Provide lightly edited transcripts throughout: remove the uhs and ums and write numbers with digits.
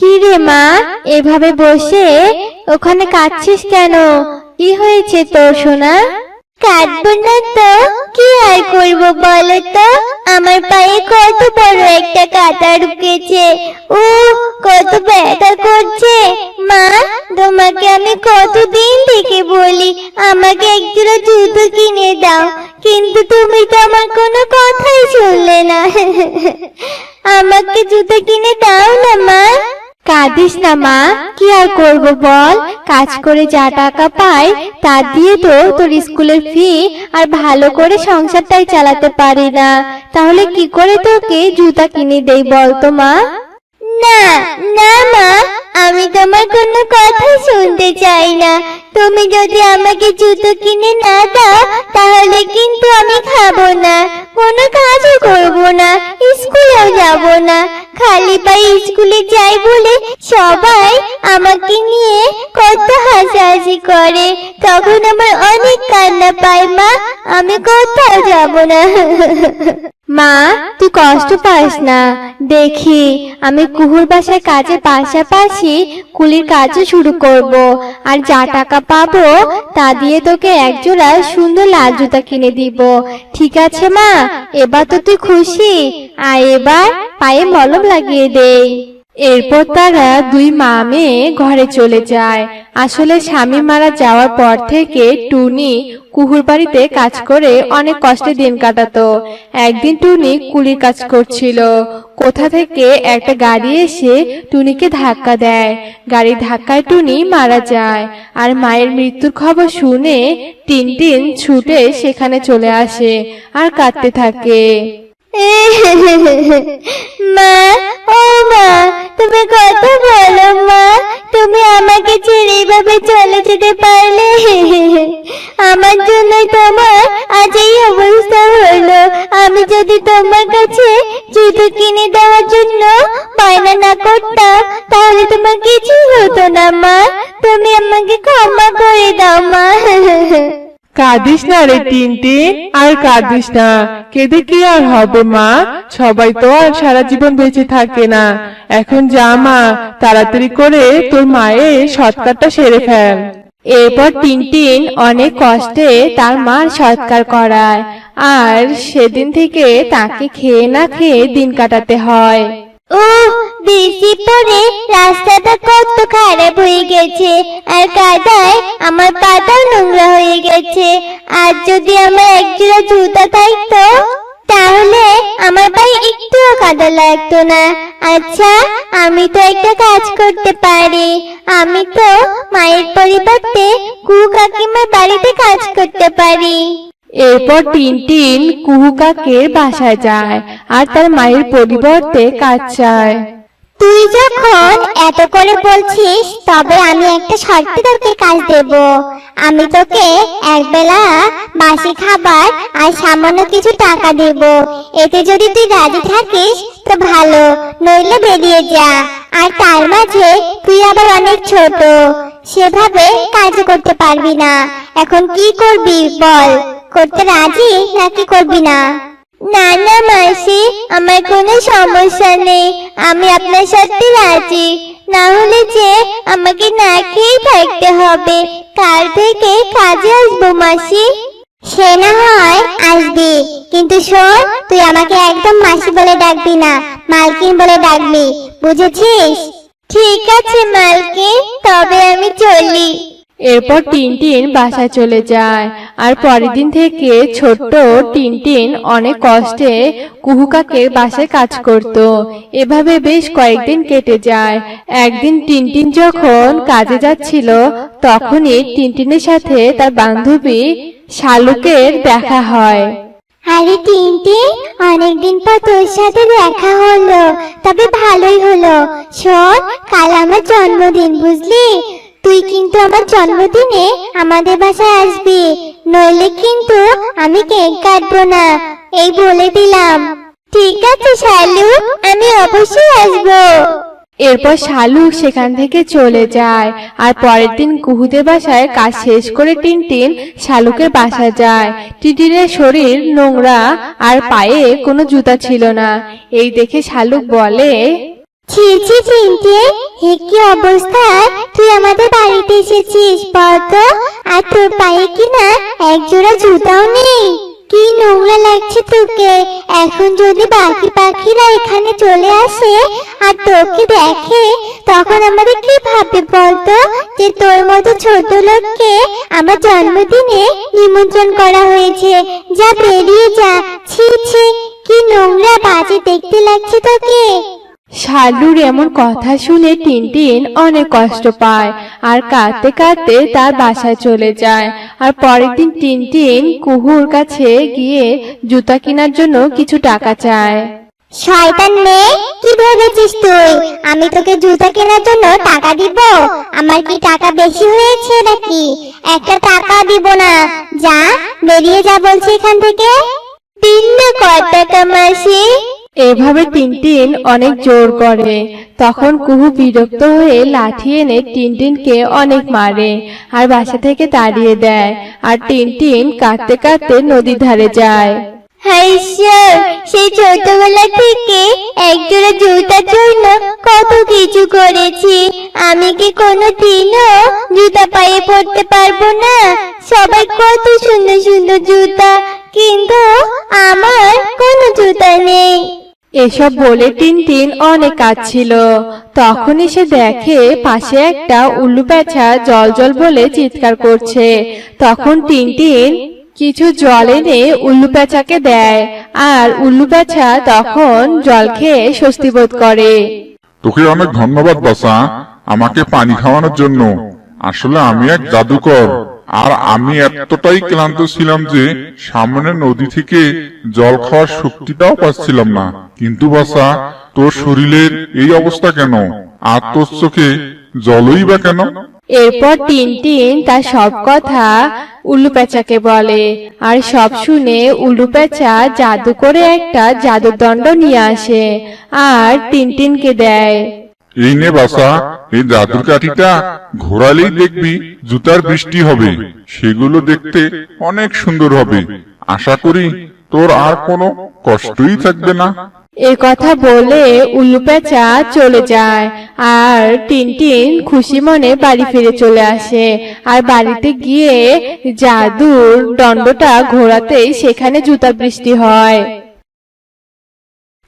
কি রে মা, এভাবে বসে ওখানে কাঁদছিস কেন? কি হয়েছে তোর সোনা? কাটবো না তো কি আর করবো বলো তো? আমার পায়ে কত বড় একটা কাঁটা ঢুকেছে। ও কত ব্যথা করছে। মা, তোমাকে আমি কতদিন থেকে বলি আমাকে একজোড়া জুতো কিনে দাও, কিন্তু তুমি তো আমার কোনো কথাই শুনলে না। আমাকে জুতো কিনে দাও না মা। কাঁদিস না মা, কি আর করব বল? কাজ করে যা টাকা পাই তা দিয়ে তো তোর স্কুলের ফি আর ভালো করে সংসারটাই চালাতে পারি না, তাহলে কি করে তোকে জুতা কিনে দেই বল তো মা? না না মা, আমি তোমার কোনো কথা শুনতে চাই না। তুমি যদি আমাকে জুতো কিনে না দাও তাহলে কিন্তু আমি খাবো না, কোনো কাজও করবো না, স্কুলেও যাব না। খালি পায়ে স্কুলে যাই বলে সবাই আমাকে নিয়ে কত হাসাহাসি করে, তখন আমার অনেক কান্না পায়। মা, আমি কোথাও যাব না। মা, তুই কষ্ট পাস না, দেখি আমি কুহুর বাসায় কাজের পাশাপাশি কুলির কাজও শুরু করব, আর যা টাকা পাবো তা দিয়ে তোকে একজোড়া সুন্দর লাল জুতা কিনে দিব। ঠিক আছে মা, এবার তো তুই খুশি? আর এবার পায়ে মলম লাগিয়ে দেই। এরপর তারা দুই মা মেয়ে ঘরে চলে যায়। আসলে স্বামী মারা যাওয়ার পর থেকে টুনি কুহুর বাড়িতে কাজ করে অনেক কষ্টে দিন কাটাতো। একদিন টুনি কুলির কাজ করছিল, কোথা থেকে একটা গাড়ি এসে টুনিকে ধাক্কা দেয়। গাড়ির ধাক্কায় টুনি মারা যায়। আর মায়ের মৃত্যুর খবর শুনে টিনটিন ছুটে সেখানে চলে আসে আর কাঁদতে থাকে। মা, ও মা, তুমি কত ভালো মা, তুমি আমাকে ছেড়ে এভাবে চলে যেতে পারলে। আমার জন্যই তোমার আজ এই অবস্থা হলো। আমি যদি তোমার কাছে জুতো কিনে দেওয়ার জন্য বায়না না করতাম তাহলে তোমার কিছুই হতো না মা। তুমি আমাকে ক্ষমা করে দাও মা। কাঁদিস না রে টিনটিন, আর কাঁদিস না। কেঁদে কি আর হবে মা? সবাই তো আর সারা জীবন বেঁচে থাকে না। এখন যা মা, তাড়াতাড়ি করে তোর মায়ের সৎকারটা সেরে ফেল। এরপর টিনটিন অনেক কষ্টে তার মার সৎকার করায়, আর সেদিন থেকে তাকে খেয়ে না খেয়ে দিন কাটাতে হয়। ও, বৃষ্টি পরে রাস্তাটা কত খারাপ হয়ে গেছে, আর কাদায় আমার পাটাও নোংরা হয়ে গেছে। আর যদি আমার একজোড়া জুতা থাকতো তাহলে আমার পায়ে একটুও কাদা লাগতো না। আচ্ছা, আমি তো একটা কাজ করতে পারি। আমি তো মায়ের পরিবর্তে কুহু কাকিমার বাড়িতে কাজ করতে পারি। এরপর টিনটিন কুহু কাকের বাসায় যায় আর তার মায়ের পরিবর্তে কাজ চায়। তুই যখন এত করে বলছিস তবে আমি একটা শর্তে তোকে কাজ দেব। আমি তোকে একবেলা বাসি খাবার আর সামান্য কিছু টাকা দেব। এতে যদি তুই রাজি থাকিস তো ভালো, নইলে বেরিয়ে যা। আর তার মাঝে তুই আবার অনেক ছোট, সেভাবে কাজ করতে পারবি না। এখন কি করবি বল? করতে রাজি নাকি করবি না? না না মাসি, আমার কোনো সমস্যা নেই, আমি আপনার সাথে রাজি। না হলে যে আমাকে না খেয়ে থাকতে হবে। কাল থেকে কাজে আসবো মাসি। সে না হয় আসবি, কিন্তু শোন, তুই আমাকে একদম মাসি বলে ডাকবি না, মালকিন বলে ডাকবি, বুঝেছিস? ঠিক আছে মালকিন, তবে আমি চলি। এরপর টিনটিন বাসায় চলে যায়। আর পরের দিন থেকে ছোট্ট টিনটিন অনেক কষ্টে কুহু কাকের বাসায় কাজ করত। এভাবে বেশ কয়েকদিন কেটে যায়। একদিন টিনটিন যখন কাজে যাচ্ছিল তখনই টিনটিনের সাথে তার বান্ধবী শালুকের দেখা হয়। আরে টিনটিন, অনেকদিন পর তোর সাথে দেখা হলো, তবে ভালোই হলো। শোন, কাল আমার জন্মদিন, বুঝলি? তুই কিন্তু আমার জন্মদিনে আমাদের বাসায় আসবি, নইলে কিন্তু আমি কেক কাটবো না, এই বলে দিলাম। ঠিক আছে শালু, আমি অবশ্যই আসবো। এরপর শালুক সেখান থেকে চলে যায়। আর পরের দিন কুহুদের বাসায় কাজ শেষ করে টিনটিন শালুকের বাসায় যায়। টিনটিনের শরীর নোংরা আর পায়ে কোনো জুতা ছিল না। এই দেখে শালুক বলে, ছি ছি চিনতে, হে কি অবস্থা! তুই আমাদের বাড়িতে এসেছিস বলতো, আর তোর পায়ে কিনা এক জোড়া জুতাও নেই। কি নোংরা লাগছে তোকে। এখন যদি বাকি পাখিরা এখানে চলে আসে আর তোকে দেখে, তখন আমাদের কি ভাববে বলতো, যে তোর মতো ছোট লোককে আমার জন্মদিনে নিমন্ত্রণ করা হয়েছে। যা বেরিয়ে যা। ছি ছি, কি নোংরা বাজে দেখতে লাগছে তোকে। শালুর এমন কথা শুনে টিনটিন অনেক কষ্ট পায় আর কাঁদতে কাঁদতে তার বাসায় চলে যায়। আর পরের দিন টিনটিন কুহুর কাছে গিয়ে জুতা কেনার জন্য কিছু টাকা চায়। শয়তান মেয়ে, কি ভেবেছিস তুই আমি তোকে জুতা কেনার জন্য টাকা দিব? আমার কি টাকা বেশি হয়েছে নাকি? একটা টাকা দিব না। যা, বেরিয়ে যা বলছি এখান থেকে। দিন না কত টাকা মাসি? এভাবে টিনটিন অনেক জোর করে। তখন কুহু বিরক্ত হয়ে লাঠি এনে টিনটিনকে অনেক মারে আর বাসা থেকে তাড়িয়ে দেয়। আর টিনটিন কাঁদতে কাঁদতে নদীর ধারে যায়। হায় ঈশ্বর, সেই ছোটবেলা থেকে একজোড়া জুতার জন্য কত কিছু করেছি। আমি কি কোনোদিনও জুতা পায়ে পরতে পারবো না? সবাই কত সুন্দর সুন্দর জুতা, কিন্তু আমার কোনো জুতা নেই। এসব বলে টিনটিন অনেক কাঁদছিল। তখনই সে দেখে পাশে একটা উল্লু পেঁচা জল জল বলে চিৎকার করছে। তখন টিনটিন কিছু জল এনে উল্লু পেঁচাকে দেয় আর উল্লু পেঁচা তখন জল খেয়ে স্বস্তি বোধ করে। তোকে অনেক ধন্যবাদ বাসা, আমাকে পানি খাওয়ানোর জন্য। আসলে আমি এক জাদুকর, আর আমি এতটাই ক্লান্ত ছিলাম যে সামনে নদী থেকে জল খাওয়ার শক্তিটাও পাচ্ছিলাম না। কিন্তু বাসা, তোর শরীরের এই অবস্থা কেন? আর তোর চোখে জলই বা কেন? এরপর টিনটিন তার সব কথা উল্লু পেঁচাকে বলে। আর সব শুনে উল্লু পেঁচা জাদু করে একটা জাদুর দণ্ড নিয়ে আসে আর টিনটিনকে দেয়। এই নে বাসা, এই জাদুর কাঠিটা ঘোরালেই দেখবি জুতার বৃষ্টি হবে। সেগুলো দেখতে অনেক সুন্দর হবে। আশা করি তোর আর কোনো কষ্টই থাকবে না। এ কথা বলে উল্লু পেঁচা চলে যায় আর টিনটিন খুশি মনে বাড়ি ফিরে চলে আসে। আর বাড়িতে গিয়ে জাদুর দণ্ডটা ঘোরাতেই সেখানে জুতার বৃষ্টি হয়।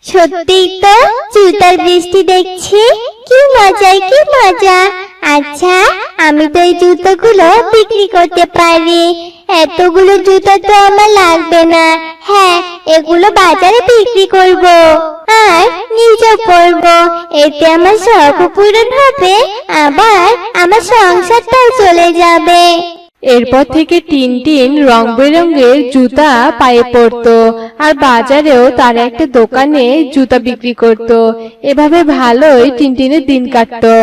সত্যি তো জুতার বৃষ্টি দেখছি। কি মজা, কি মজা। আচ্ছা, আমি তো এই জুতোগুলো বিক্রি করতে পারি। এতগুলো জুতো তো আমার লাগবে না। হ্যাঁ, এগুলো বাজারে বিক্রি করব আর নিজে পরবো। এতে আমার শখ পূরণ হবে, আবার আমার সংসারটাও চলে যাবে। এরপর থেকে টিনটিন রং বেরঙের জুতা পায়ে পরতো আর বাজারেও তার একটা দোকানে জুতা বিক্রি করত। এভাবে ভালোই টিনটিনের দিন কাটতো।